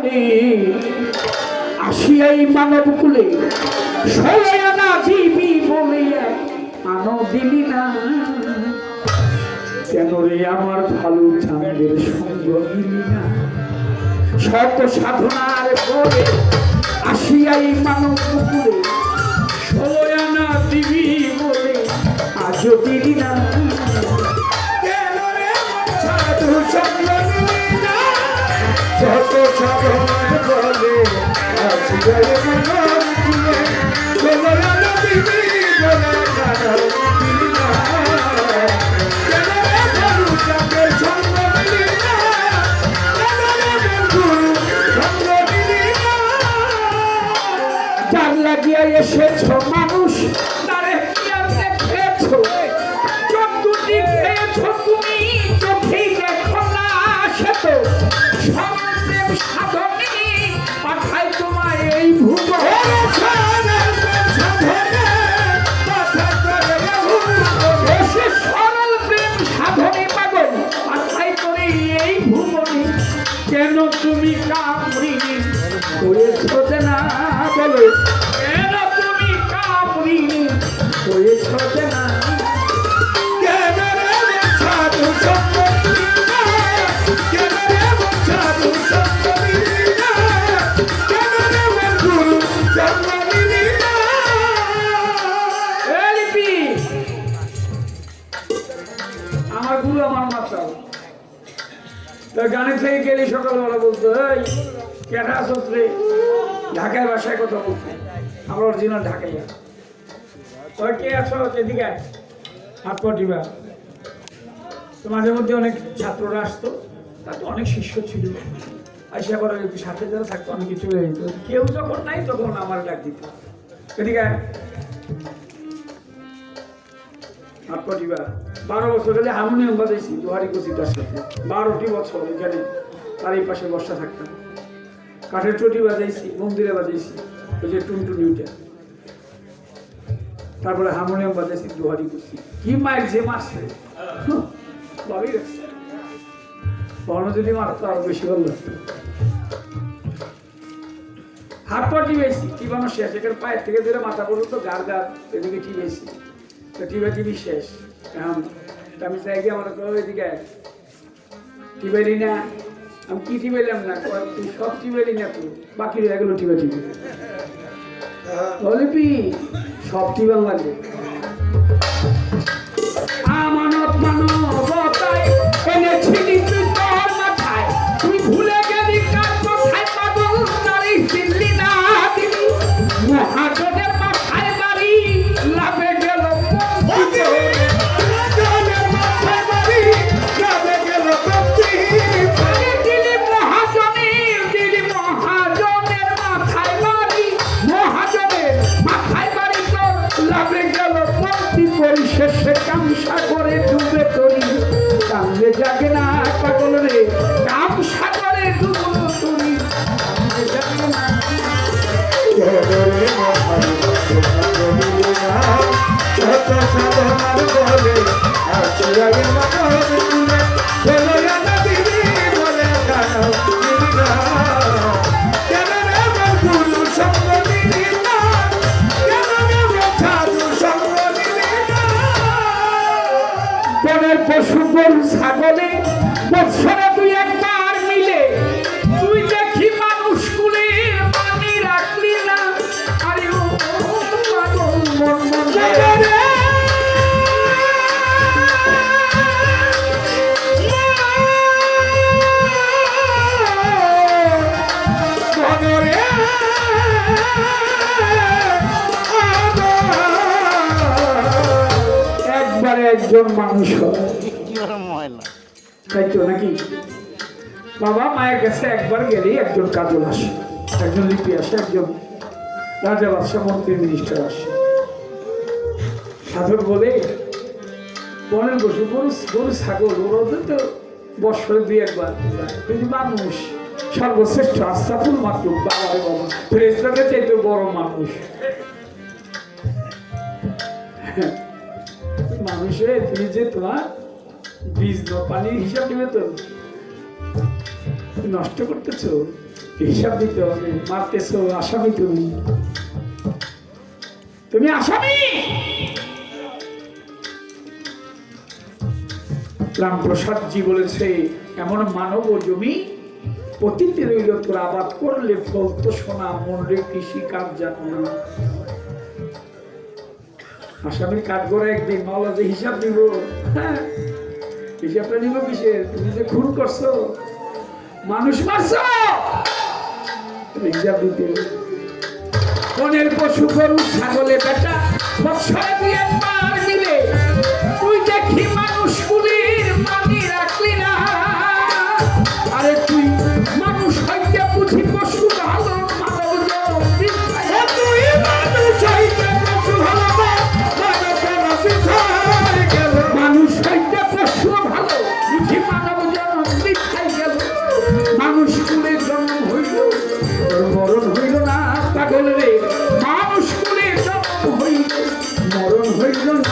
সাধনে আসিয়াই মানব কুলে 16 আনা দিবি বলে আনো দিলি না কেন রে আমার ভালো চাঁদের সঙ্গ দিলি না শত সাধনার পরে আসিয়াই মানব কুলে 16 আনা দিবি বলে আজও দিলি না কেন রে সাধু সঙ্গ দিলি না শত সাধনার পরে আসিয়াই মানব কুলে 16 আনা দিবি বলে আজও দিলি না এসেছ মানুষ তারে খেয়েছ চোখ দুটি খেয়েছ তুমি চোখেই দেখো না সে তো সর্বপ্রেম সাধনে পাঠাই তোমায় এই ভূত সরল প্রেম সাধনে পাগল পাঠাই করে এই ভুবনে কেন তুমি কামড়িনি করেছ না বলো কেন তুমি কামড়িনি করেছ না কেন রে সাধু সঙ্গ দিলি না কেন রে সাধু সঙ্গ দিলি না কেন রে গুরু সঙ্গ দিলি না এলিপি আমার গুরু আমার মাতা গানে থেকে গেলি সকালবেলা বলতো এই কেটা আসছ রে ঢাকায় ভাষায় কথা বলতো আমরা অরিজিনাল ঢাকায় তোর কে আছো এদিকে হাত পটিবা তো মাঝে মধ্যে অনেক ছাত্ররা আসতো তার তো অনেক শিষ্য ছিল আসে আবার সাথে যারা থাকতো অনেকে চলে যেত কেউ যখন নাই তখন আমার ডাক দিত এদিকে হাত পটিবা 12 বছর হলে হারমোনিয়াম বাজাইছি দুহারি কচিতার সাথে 12টি বছর এখানে তার এই পাশে বসা থাকতাম কাঠের চটি বাজাইছি মন্দিরে বাজাইছি ওই যে টুনটুনি উঠে তারপরে হারমোনিয়াম বাজাইছি দুহারি করছি কি মায়ের যে মারছে ভালোই রাখছে বর্ণ যদি মারতো আরো বেশি ভালো লাগতো হাত পা টিপেছি টিপানো শেষ এখানে পায়ের থেকে ধরে মাথা পর্যন্ত গাড় গাড় এদিকে টিপেছি তো টিপা টিপি শেষ এখন আমি চাই কি আমার ওইদিকে টিপাইলি না আমি কি টিপাইলাম না তুই সব টিপাইলি না তুই বাকি এগুলো টিপা টিপি বলিপি সব টিপান লাগবে আমানত মানবতায় এনেছিলি তুই তোর মাথায় তুই ভুলে গেলি কার কথায় পাগল নারী চিনলি না দিলি মহাজনের মাথায় বাড়ি লাভে গেল পরিশেষে কামসা করে ডুবে তরি কান্দে জাগে না পাগল রে কামসা করে ডুবো তরি জাগে না পশু গরু ছাগলে বছরে তুই একবার মিলে তুই দেখি মানুষ কুলে মানি রাখলি না আরে ও পাগল মন মন রে একবারে একজন মানুষ তাই তো নাকি বাবা মায়ের কাছে একবার গেলেই একজন কাজল আসে একজন লিপি আসে একজন রাজা বাদশাহ মন্ত্রী মিনিস্টার আসে সাধক বলে বনের পশু গরু ছাগল ওদের তো বছরে 2-1 বার কিন্তু মানুষ সর্বশ্রেষ্ঠ আস্তাফুল মাতলুক বাবারে বাবা ফেরেশতাদের চাইতে বড় মানুষ মানুষের তুমি যে তোমার বীজ পানির হিসাব নেবে তো নষ্ট করতেছো, হিসাব দিতে হবে। মারতেছো, আসামি তুমি, তুমি আসামি। রামপ্রসাদ জি বলেছে, এমন মানব ও জমি অতীতে রইল, তোর আবাদ করলে ফলতো সোনা, মনরে কৃষি কাজ জানো। আসামির কাঠ করে একদিন মাওলা যে হিসাব দিব, হ্যাঁ হিসাবটা নিব কিসের? তুমি যে খুন করছো, মানুষ মারছো, হিসাব দিতে। বনের পশু গরু ছাগলে বেটা বৎসরে দুই একবার দিলে, তুই দেখি মানুষ কুলির মানি রাখলি না। আরে তুই মানুষ হইতে বুঝি পশু ভালো, মানব জনম বিছায়। তুই মানুষ হইতে পশু ভালো, মানুষ হইতে পশু ভালো, বুঝি মানব জনম বিছাই গেল। মানুষ কুলে জন্ম হইল, মরণ হইল না পাগল রে। মানুষ কুলে জন্ম হইল, মরণ হইল না।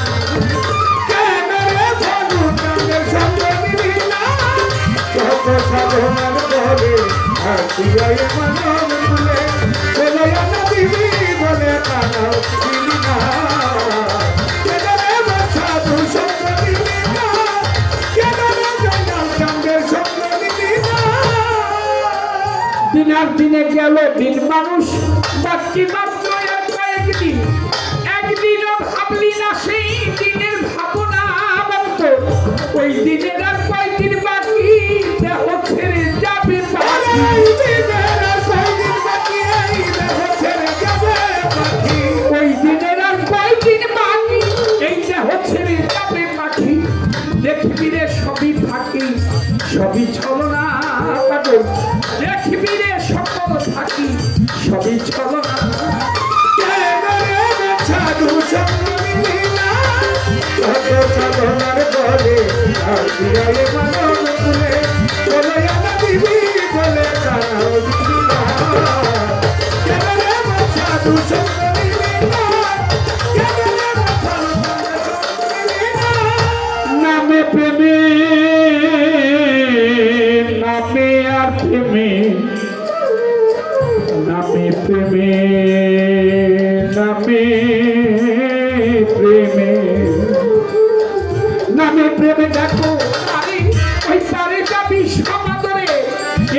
দিনার দিনে গেল দিন, মানুষ বাকি মাত্র কয়েকদিন। একদিনও ভাবলি না সেই দিনের ভাবনা, ওই দিনের আর কয়েকদিন বাকি, দেহ ছেড়ে যাবে ওই দিনের আর কয়েকদিন বাকি, এই দেহ ছেড়ে যাবে পাখি। দেখবি রে সবই ফাঁকি, সবই ছলনা, দেখবি রে সকল থাকি, সবই ছলনা। নামে প্রেমে, নামে আর প্রেমে, নামে প্রেমে, নামে প্রেমে, নামে প্রেমে দেখো আরে ওই পারে যাবি সমাদরে।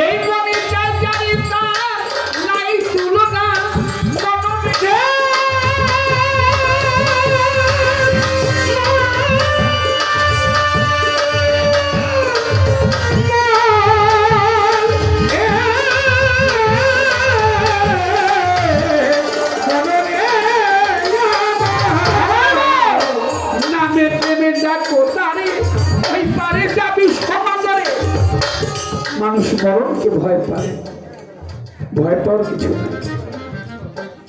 এই মনে যা জানি তার নাই তুলনা, মননে মানুষ মরণকে ভয় পায়, ভয় পাওয়ার কিছু নেই।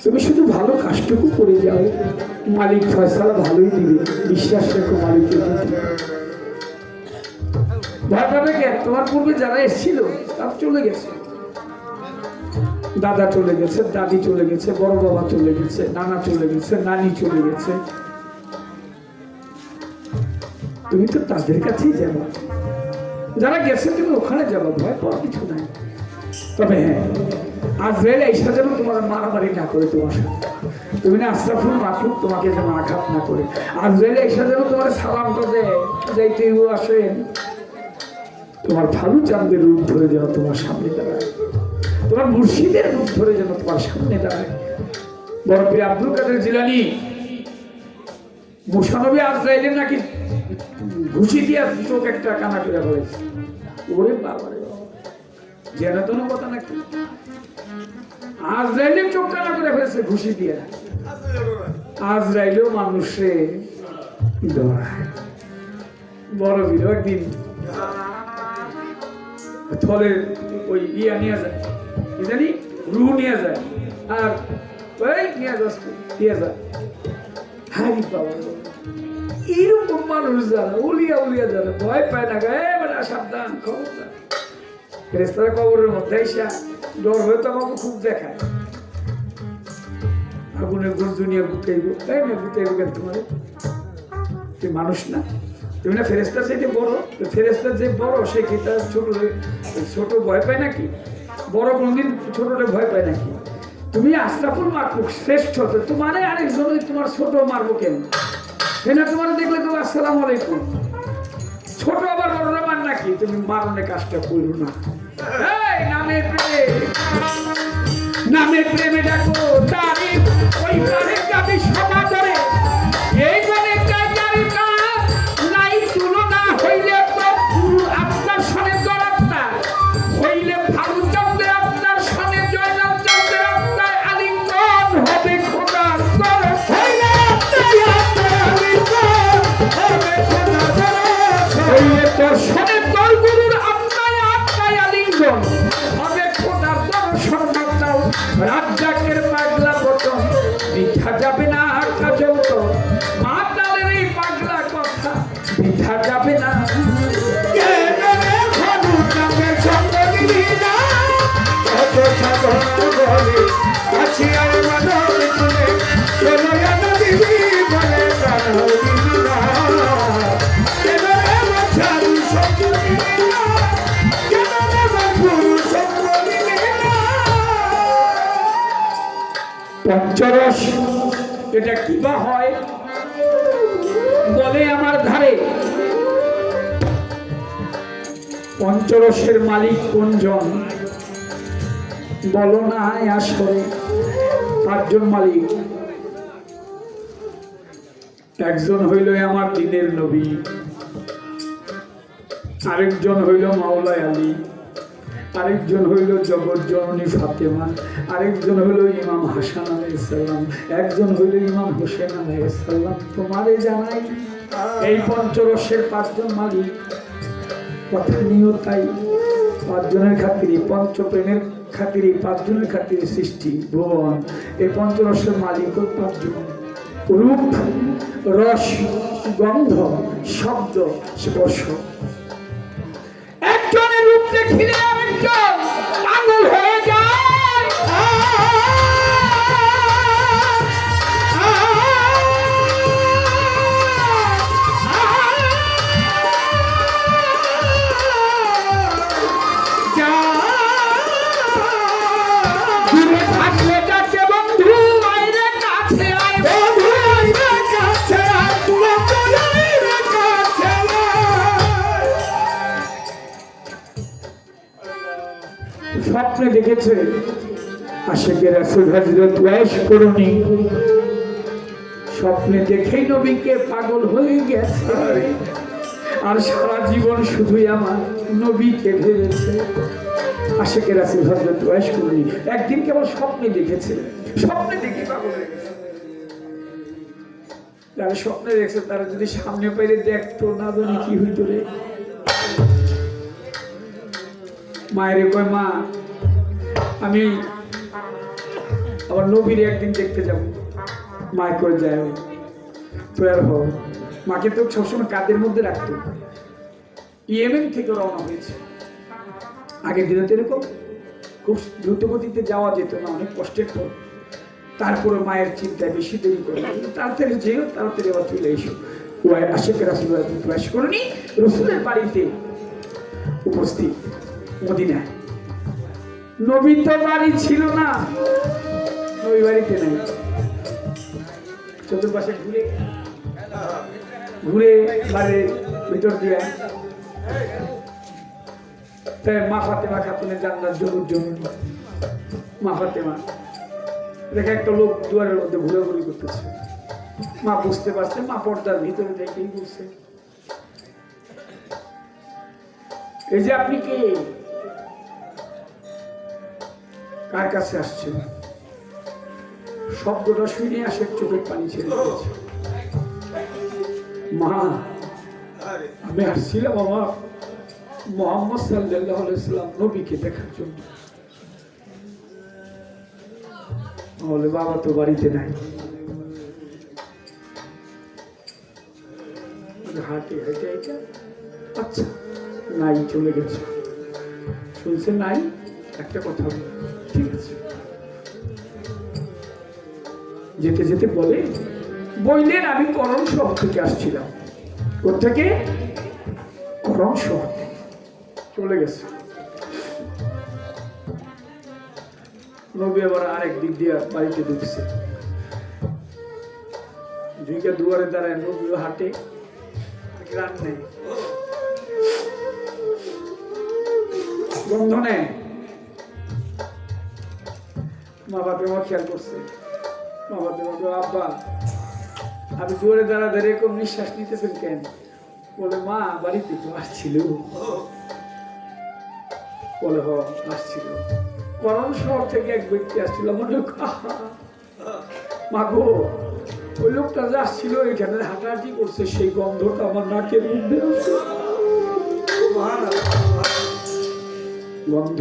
তুমি শুধু ভালো কাজটুকু করে যাও, মালিক ফয়সালা ভালোই দিবে, বিশ্বাস রেখো মালিকের প্রতি। ভয় পাবে কেন? তোমার পূর্বে যারা এসেছিল তারা চলে গেছে, দাদা চলে গেছে, দাদি চলে গেছে, বড় বাবা চলে গেছে, নানা চলে গেছে, নানি চলে গেছে। তুমি তো তাদের কাছেই যাবা, যারা গেছে তুমি ওখানে যাবো, ভয় পাওয়ার কিছু নাই। তবে হ্যাঁ, আজরাইল ঈসা যেন তোমার মারামারি না করে তোমার সাথে, তুমি না আশরাফুল মাখলুক, তোমাকে যেন আঘাত না করে। আজরাইল ঈসা যেন তোমার সালামটা দেয়, যাইতে আসেন, তোমার ভালো চাঁদের রূপ ধরে যেন তোমার সামনে দাঁড়ায়, তোমার মুর্শিদের রূপ ধরে যেন তোমার সামনে দাঁড়ায়। বড় পীর আব্দুল কাদের জিলানী মুসা নবী আজরাইলের নাকি ঘুষি দিয়া চোখ একটা কানা করে বলেছে। ওরে বাবা রে, যেন তো কথা নাকি আজরাইলের চোখ কানা করে ফেলেছে ঘুষি দিয়া। আজরাইলেও মানুষে ডরায়। বড় বীর একদিন থলে ওই ইয়া নিয়ে যায়, কি জানি রুহ নিয়ে যায়, আর ওই নিয়ে যাচ্ছে দিয়ে যায়। হারি বাবা, এইরকম মানুষ যারা উলিয়া উলিয়া যারা ভয় পায় না, গায়ে মানে সাবধান, খবরদার। ফেরেশতারা কবরের মধ্যে এসে ডর হয়তো আমাকে খুব দেখায়, আগুনের গর্জনিয়া গুটাইব, তাই না? গুটাইব কেন তোমার? তুই মানুষ না? তুমি না ফেরেশতা চাইতে বড়, ফেরেশতা যে বড় সে কি তার ছোট ভয় পায় নাকি? বড় কোনদিন ছোটটা ভয় পায় নাকি? তুমি আশরাফুল মাখলুক শ্রেষ্ঠ, তো তোমারে আরেকজন তোমার ছোট মারবো কেন? না তোমার দেখলে তো আসসালামু আলাইকুম, ছোট আবার বড়রা মান নাকি? তুমি মারণের কাজটা করো না। নামে প্রেমে ডাকো তারি ওই প্রাণের কাছে সভা করে এই বলে নাই তুলনা হইলে তো আপনার সনে জড়াত্মা হইলে ফারু চন্দ্রে আপনার সনে জয়নাল চন্দ্রে আপনার আলিঙ্গন হবে খোদার করে হইলে তোর সনে তোর গুরুর আপনায় আপনায় আলিঙ্গন হবে খোদার দর্শন মাত্রাও রাজ্জাকের পাগলা বচন মিথ্যা যাবে না কাজল তো মাতালের এই পাগলা কথা মিথ্যা যাবে না। পঞ্চরস এটা কিবা হয় বলে আমার ধারে। পঞ্চরসের মালিক কোনজন বলো না আসলে? পাঁচজন মালিক, একজন হইল আমার দিনের নবী, আরেকজন হইল মাওলা আলী, আরেকজন হইল জগৎ জননী ফাতেমা, আরেকজন হইল ইমাম হাসান আলাইহিস সালাম, একজন হইল ইমাম হোসেন আলাইহিস সালাম। তোমারে জানাই এই পঞ্চরসের পাঁচজন মালিক, কথা নিয়েও তাই পাঁচজনের খাতিরে, পঞ্চপ্রেমের খাতিরে, পাঁচজনের খাতিরে সৃষ্টি ভুবন। এই পঞ্চরসের মালিক পাঁচজন, রূপ রস গন্ধ শব্দ স্পর্শ। একজনের রূপ দেখিলে আরেকজন পাগল হয়ে যায়। স্বপ্নে দেখেছে আশিকে রাসূল হযরত ওয়াইস করুনি, স্বপ্নে দেখেই নবীকে পাগল হয়ে গেছে আর সারা জীবন শুধুই আমার নবীকে ভেবেছে। আশিকে রাসূল হযরত ওয়াইস করুনি একদিন কেবল স্বপ্নে দেখেছে, স্বপ্নে দেখে পাগল হয়ে গেছে। যারা স্বপ্নে দেখছে তারা যদি সামনে পাইলে দেখতো না জানি কি হইতো রে। মায়ের কয় মা আমি আমার নবীর একদিন দেখতে যাব। মায় কই যায় তৈরি হও। মাকে তো সবসময় কাঁধের মধ্যে রাখতো। ইয়েমেন থেকে রওনা হয়েছে। আগের দিনে তো এরকম খুব দ্রুত গতিতে যাওয়া যেত না, অনেক কষ্টের পর। তারপরে মায়ের চিন্তায় বেশি দেরি করে তাড়াতাড়ি যেও, তাড়াতাড়ি আবার চলে এসো। আশিকে রাসূল প্রবেশ করেনি রসুলের বাড়িতে উপস্থিত মদিনায়। নবী তো বাড়ি ছিল না, নবী বাড়িতে নাই। চতুর্পাশে ঘুরে ঘুরে বাড়ির ভিতর দিয়ে মা ফাতেমা খাতুনের জান্নাত জন্য মা ফাতেমা দেখে একটা লোক দুয়ারের মধ্যে ঘোরাঘুরি করতেছে। মা বুঝতে পারছে, মা পর্দার ভিতরে দেখেই বুঝছে এই যে আপনি কে, কার কাছে আসছেন? শব্দটা শুনে আসে চোখের পানি ছেড়ে দিয়েছে। মা আমি আসছিলাম আমার মুহাম্মদ সাল্লাল্লাহু আলাইহি ওয়াসাল্লাম নবীকে দেখার জন্য। বলে বাবা তো বাড়িতে নাই। হাঁটে হেঁটে হেঁটে আচ্ছা নাই চলে গেছে। শুনছে নাই একটা কথা বলে ঠিক আছে। যেতে যেতে বলে বললেন আমি করণ সব থেকে আসছিলাম, ওর থেকে করম শহর চলে গেছে। নবী আবার আরেক দিক দিয়ে বাড়িতে ঢুকছে, ঢুকে দুয়ারে দাঁড়ায়, নবীও হাঁটে, গ্রাম নেই, গন্ধ নেয়। মা বাপে আমার খেয়াল করছে, মা বাপে বলবে আব্বা আপনি দুয়ারে দাঁড়া দাঁড়িয়ে এরকম নিঃশ্বাস নিতেছেন কেন? বলে মা বাড়িতে তো আসছিল। বলে হ আসছিল, করম শহর থেকে এক ব্যক্তি আসছিল। আমার লোক মা গো, ওই লোকটা যে আসছিল এখানে হাঁটাহাঁটি করছে, সেই গন্ধটা আমার নাকের মধ্যে গন্ধ।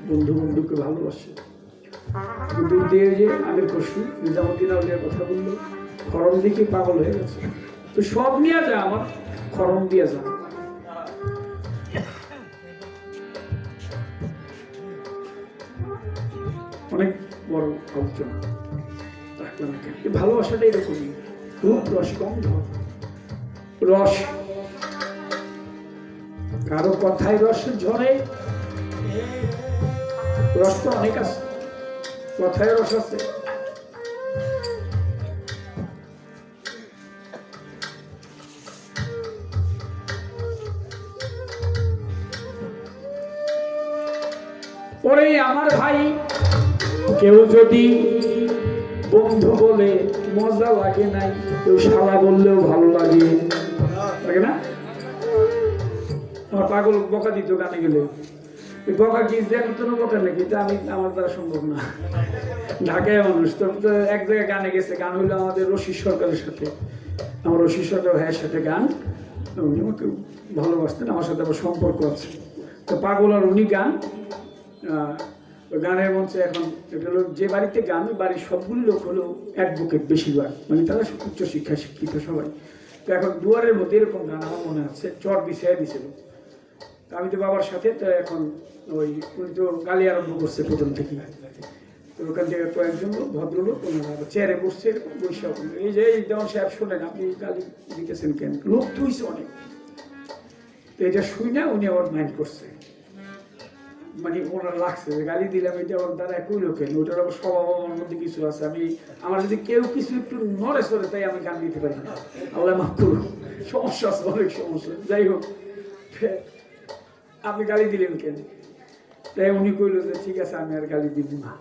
বন্ধু বন্ধুকে ভালোবাসে। কিন্তু দিয়ে যে আগের কষু নিজামুদ্দিন আউলিয়ার কথা বললো, খরম দিকে পাগল হয়ে গেছে। তো সব নিয়ে যা, আমার খরম দিয়ে যা। অনেক বড় আলোচনা। ভালোবাসাটা এরকমই, রূপ রস গন্ধ। রস কারো কথায় রস ঝরে, রস তো অনেক আছে, কথায় রস আছে। পরে আমার ভাই, কেউ যদি বন্ধু বলে মজা লাগে নাই, কেউ শালা বললেও ভালো লাগে, লাগে না? আমার পাগল বকা দিত গানে গেলে, বকা কি যেন বকা নাকি, এটা আমি আমার দ্বারা সম্ভব না। ঢাকায় মানুষ তো এক জায়গায় গানে গেছে, গান হইলো আমাদের রশিদ সরকারের সাথে, আমার রশিদ সরকার ভাইয়ের সাথে গান, উনি আমাকে ভালোবাসতেন, আমার সাথে আবার সম্পর্ক আছে। তো পাগল আর উনি গান, গানের মঞ্চে এখন এটা হলো যে বাড়িতে গান, বাড়ির সবগুলি লোক হলো অ্যাডভোকেট বেশিরভাগ, মানে তারা উচ্চশিক্ষা শিক্ষিত সবাই। তো এখন দুয়ারের মধ্যে এরকম গান আমার মনে আছে, চট বিছিয়ে দিছিল। আমি তো বাবার সাথে, তো এখন ওই উনি তো গালি আরম্ভ করছে প্রথম থেকে। তো ওখান থেকে কয়েকজন লোক, ভদ্রলোক, ওনারা চেয়ারে বসছে, বৈশাখ এই যে যেমন সাহেব শোনেন আপনি গালি দিতেছেন কেন, লোক তুইছে অনেক। তো এটা শুই না, উনি আবার মাইন্ড করছে, মানে ওনার লাগছে যে গালি দিলাম, এটা ওর দ্বারা কইল কেন, ওটার আবার স্বভাব আমার মধ্যে কিছু আছে। আমার যদি কেউ কিছু একটু নড়ে সরে, তাই আমি গান দিতে পারি না, আল্লাহ মাফ করুন, সমস্যা আছে, অনেক সমস্যা। যাই হোক, আপনি গালি দিলেন কেন? তাই উনি কইল যে ঠিক আছে আমি আর গালি দিব না।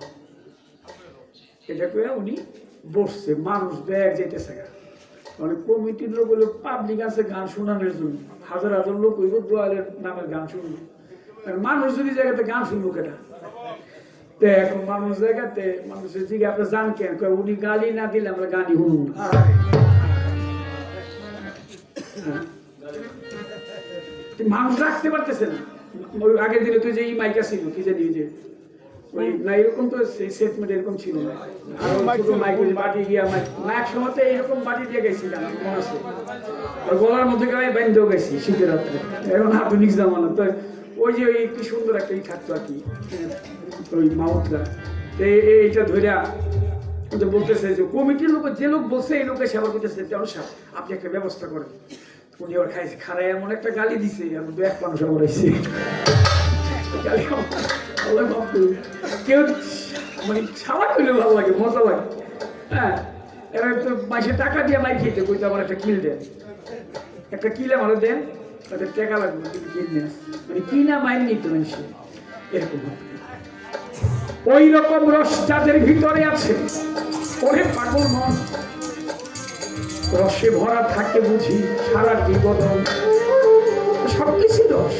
এটা কয়ে উনি বসছে, মানুষ ব্যাগ যেতেছে, মানে কমিটির লোক হলো, পাবলিক আছে গান শোনানোর জন্য, হাজার হাজার লোক হইব দোয়ালের নামের গান শুনবে। মানুষ যদি জায়গাতে গান শুনবো কেটা? তো এখন মানুষ জায়গাতে মানুষের দিকে আপনি জান কেন, উনি গালি না দিলে আমরা গানই শুনুন। মানুষ রাখতে পারতেছে না। ওই আগের দিনে তো যে মাইকা ছিল কি জানি, যে ওই না এরকম তো সেটমেন্ট এরকম ছিল না, মাইক বাটি গিয়া মাইক না, এক সময় এরকম বাটি দিয়ে গেছি গান মনে আছে, গলার মধ্যে গায়ে বাইন্ধেও গেছি শীতের রাত্রে। এখন আধুনিক জামানা, তো ওই যে ওই কি সুন্দর একটা ই থাকতো আর কি, ওই মাউথটা, এইটা ধরিয়া বলতেছে যে কমিটির লোক, যে লোক বলছে এই লোকের সেবা করতেছে, আপনি একটা ব্যবস্থা করেন। উনি আবার খাইছে, খারাই এমন একটা গালি দিছে, আমি তো এক মানুষ আবার আইসি কেউ মানে ছাড়া করলে ভালো লাগে, মজা লাগে। হ্যাঁ, এবার তো মাসে টাকা দিয়ে মাই খেতে কইতে আমার একটা কিল দেন, একটা কিল আমার দেন, তাদের টাকা লাগবে, কিল নেন, মানে কিনা মাইন নিতে মানুষ এরকম। ওই রকম রস যাদের ভিতরে আছে, ওরে পাগল মন, রসে ভরা থাকে বুঝি সারা জীবন, সবকিছু রস।